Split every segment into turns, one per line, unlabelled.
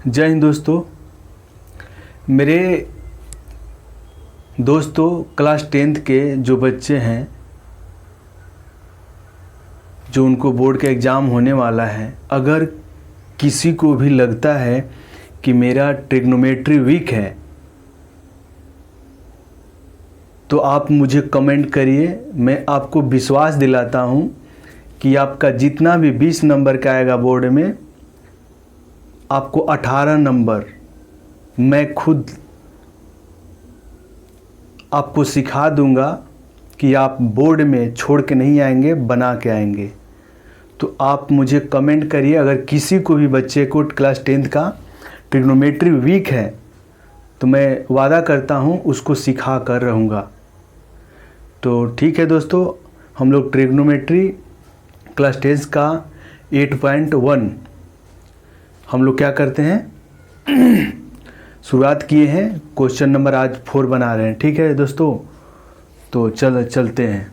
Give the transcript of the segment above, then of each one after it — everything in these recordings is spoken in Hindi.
जय हिंद दोस्तों। मेरे दोस्तों क्लास 10th के जो बच्चे हैं, जो उनको बोर्ड का एग्ज़ाम होने वाला है, अगर किसी को भी लगता है कि मेरा ट्रिग्नोमेट्री वीक है तो आप मुझे कमेंट करिए। मैं आपको विश्वास दिलाता हूँ कि आपका जितना भी 20 नंबर का आएगा बोर्ड में, आपको 18 नंबर मैं खुद आपको सिखा दूंगा कि आप बोर्ड में छोड़ के नहीं आएंगे, बना के आएंगे। तो आप मुझे कमेंट करिए। अगर किसी को भी बच्चे को क्लास 10th का ट्रिग्नोमेट्री वीक है तो मैं वादा करता हूँ उसको सिखा कर रहूँगा। तो ठीक है दोस्तों, हम लोग ट्रिग्नोमेट्री क्लास 10th का 8.1 हम लोग क्या करते हैं शुरुआत किए हैं। क्वेश्चन नंबर आज 4 बना रहे हैं। ठीक है दोस्तों, तो चलते हैं।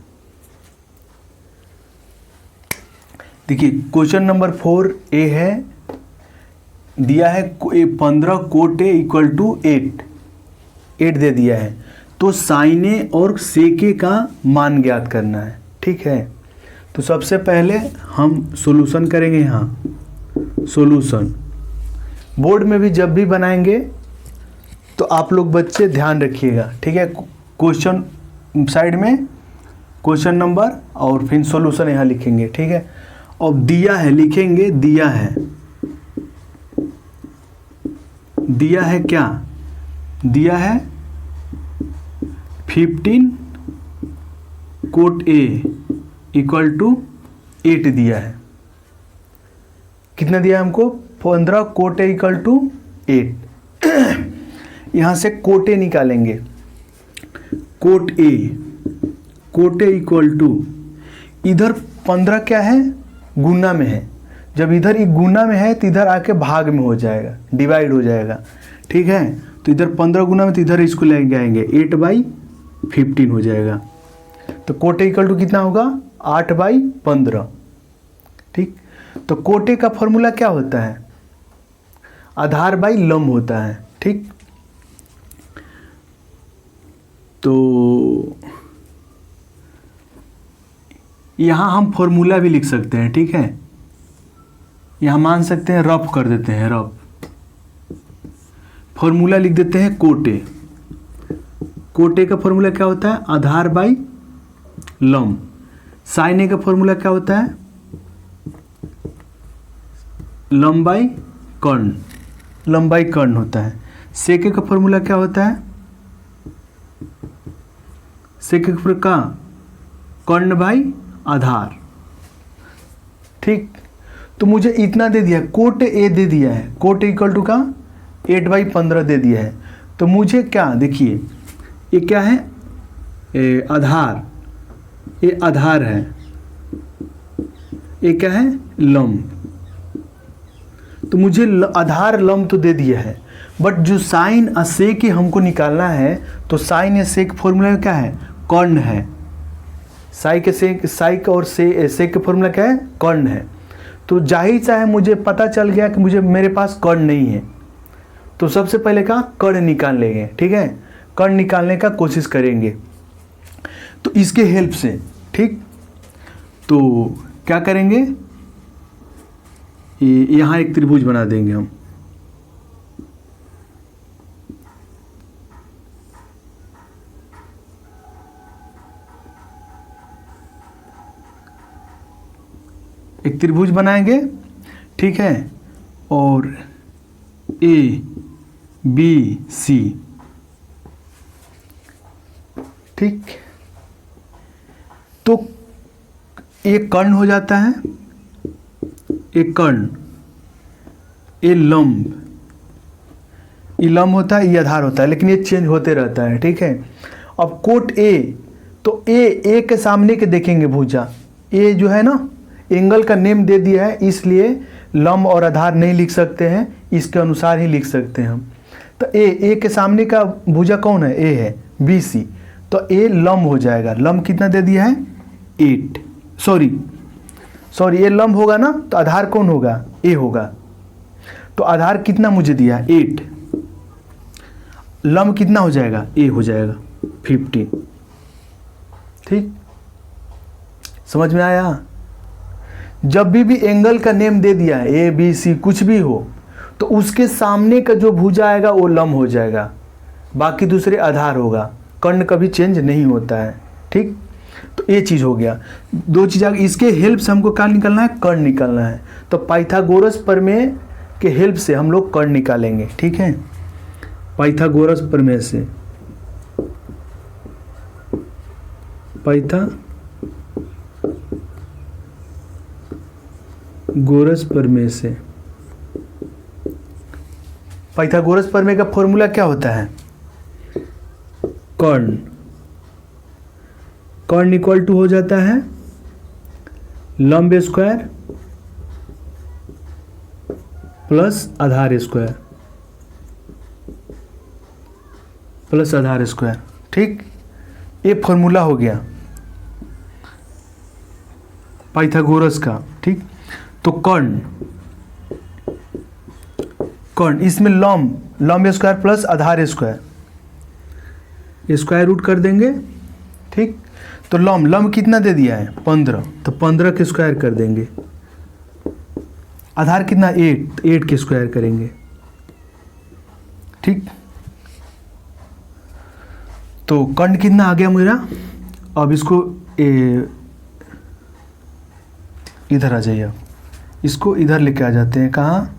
देखिए क्वेश्चन नंबर 4 ए है, दिया है 15 कोट ए इक्वल टू 8 दे दिया है। तो साइने और सेके का मान ज्ञात करना है। ठीक है, तो सबसे पहले हम सॉल्यूशन करेंगे। यहाँ सॉल्यूशन बोर्ड में भी जब भी बनाएंगे तो आप लोग बच्चे ध्यान रखिएगा। ठीक है, क्वेश्चन साइड में क्वेश्चन नंबर और फिर सॉल्यूशन यहाँ लिखेंगे। ठीक है, और दिया है लिखेंगे, दिया है क्या, दिया है 15 कोट ए इक्वल टू 8 दिया है। कितना दिया है हमको? 15 कोट ए इक्वल टू 8। यहाँ से कोट ए निकालेंगे। कोट ए इक्वल टू, इधर 15 क्या है, गुना में है। जब इधर एक गुना में है तो इधर आके भाग में हो जाएगा, डिवाइड हो जाएगा। ठीक है, तो इधर 15 गुना में, तो इधर इसको लेके आएंगे 8/15 हो जाएगा। तो कोट ए इक्वल टू कितना होगा? 8/15। ठीक, तो कोट ए का फॉर्मूला क्या होता है? आधार बाई लंब होता है। ठीक, तो यहाँ हम फॉर्मूला भी लिख सकते हैं। ठीक है, यहाँ मान सकते हैं, रफ कर देते हैं, रफ फॉर्मूला लिख देते हैं। कोट ए का फॉर्मूला क्या होता है? आधार बाई लंब। साइन ए का फॉर्मूला क्या होता है? लंबाई कर्ण, लंबाई कर्ण होता है। सेके का फॉर्मूला क्या होता है? सेके का कर्ण बाई आधार। ठीक, तो मुझे इतना दे दिया, कोट ए दे दिया है, कोट इक्वल टू का 8/15 दे दिया है। तो मुझे क्या, देखिए ये क्या है, आधार, ये आधार है, ये क्या है, लंब। तो मुझे आधार लंब तो दे दिया है, बट जो साइन और सेक हमको निकालना है, तो साइन या सेक फॉर्मूला क्या है? कर्ण है। साइक और सेक का फॉर्मूला क्या है? कर्ण है। तो जाहिर सा है, मुझे पता चल गया कि मेरे पास कर्ण नहीं है। तो सबसे पहले का कर्ण निकाल लेंगे। ठीक है, कर्ण निकालने का कोशिश करेंगे तो इसके हेल्प से। ठीक, तो क्या करेंगे, यहाँ एक त्रिभुज बना देंगे हम। एक त्रिभुज बनाएंगे। ठीक है, और ABC। ठीक, तो एक कर्ण हो जाता है, एक कर्ण, ये लंब, ये लंब होता है, ये आधार होता है, लेकिन ये चेंज होते रहता है। ठीक है, अब कोट ए, तो ए के सामने के देखेंगे भुजा, ए जो है ना, एंगल का नेम दे दिया है, इसलिए लंब और आधार नहीं लिख सकते हैं, इसके अनुसार ही लिख सकते हैं हम। तो ए के सामने का भुजा कौन है? ए है, BC। तो ए लंब हो जाएगा। लंब कितना दे दिया है? 8। सॉरी ये लंब होगा ना, तो आधार कौन होगा? ए होगा। तो आधार कितना मुझे दिया है 8, लंब कितना हो जाएगा ए हो जाएगा 15। ठीक, समझ में आया। जब भी एंगल का नेम दे दिया है ए बी सी कुछ भी हो तो उसके सामने का जो भुजा आएगा वो लंब हो जाएगा, बाकी दूसरे आधार होगा, कर्ण कभी चेंज नहीं होता है। ठीक, तो ये चीज़ हो गया। दो चीज़ इसके हेल्प से हमको क्या निकालना है, कर्ण निकालना है। तो पाइथागोरस प्रमेय के हेल्प से हम लोग कर्ण निकालेंगे। ठीक है, पाइथागोरस प्रमेय से, पाइथागोरस प्रमेय से। पाइथागोरस प्रमेय का फॉर्मूला क्या होता है, कर्ण इक्वल टू हो जाता है लंब स्क्वायर प्लस आधार स्क्वायर प्लस आधार स्क्वायर। ठीक, ये फॉर्मूला हो गया पाइथागोरस का। ठीक, तो कर्ण इसमें लंब स्क्वायर प्लस आधार स्क्वायर, स्क्वायर रूट कर देंगे। ठीक, तो लंब कितना दे दिया है 15, तो 15 के स्क्वायर कर देंगे। आधार कितना 8 के स्क्वायर करेंगे। ठीक, तो कर्ण कितना आ गया मेरा। अब इसको इधर आ जाइए, इसको इधर लेके आ जाते हैं। कहाँ,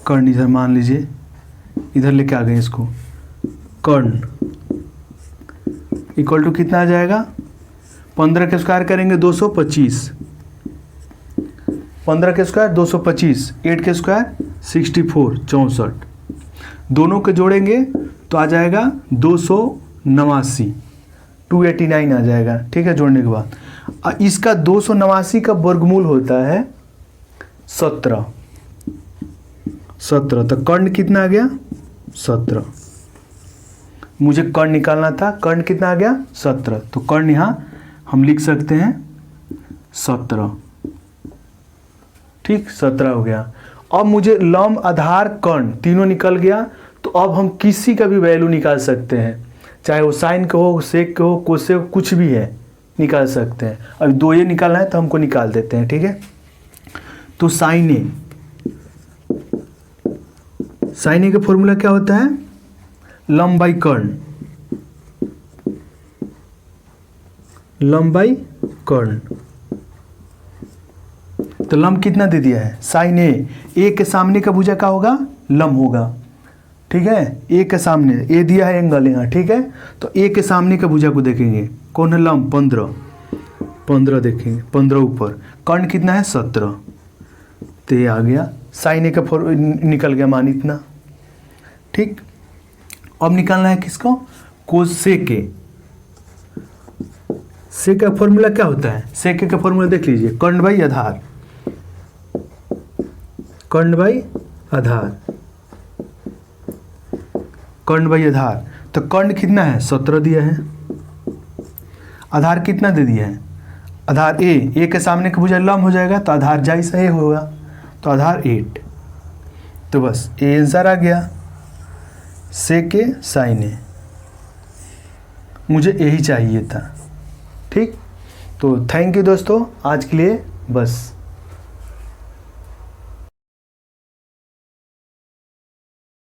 कर्ण इधर मान लीजिए, इधर लेके आ गए इसको। कर्ण इक्वल टू कितना आ जाएगा, 15 के स्क्वायर करेंगे 225, 15 के स्क्वायर 225, 8 के स्क्वायर 64 64, दोनों के जोड़ेंगे तो आ जाएगा 289, 289 आ जाएगा। ठीक है, जोड़ने के बाद इसका 289 का वर्गमूल होता है 17। तो कर्ण कितना आ गया 17, मुझे कर्ण निकालना था, कर्ण कितना आ गया 17, तो कर्ण यहाँ हम लिख सकते हैं 17। ठीक, 17 हो गया। अब मुझे लंब आधार कर्ण तीनों निकल गया, तो अब हम किसी का भी वैल्यू निकाल सकते हैं, चाहे वो साइन का हो, सेक का हो, कोसेक, कुछ भी है निकाल सकते हैं। अब दो ये निकालना है तो हमको निकाल देते हैं। ठीक है, तो साइन ए का फॉर्मूला क्या होता है, लंब बाई कर्ण, लंब बाई कर्ण। तो लंब कितना दे दिया है साइन ए के सामने का भुजा क्या होगा, लंब होगा। ठीक है, ए के सामने ए दिया है एंगल यहाँ। ठीक है, तो ए के सामने का भुजा को देखेंगे, कौन है लंब 15 देखेंगे, 15 ऊपर, कर्ण कितना है 17, तो ये आ गया साइन ए का निकल गया मान इतना। ठीक, अब निकालना है किसको, कोसेक ए। सेक का फॉर्मूला क्या होता है, सेक का फॉर्मूला देख लीजिए, कर्ण बाई आधार, कर्ण बाई आधार, कर्ण बाई आधार। तो कर्ण कितना है 17 दिया है, आधार कितना दे दिया है, आधार ए के सामने का भुजा लंब हो जाएगा, तो आधार जाइसा ए होगा, तो आधार 8। तो बस ये आंसर आ गया, सेक ए साइन ए, मुझे यही चाहिए था। ठीक, तो थैंक यू दोस्तों, आज के लिए बस।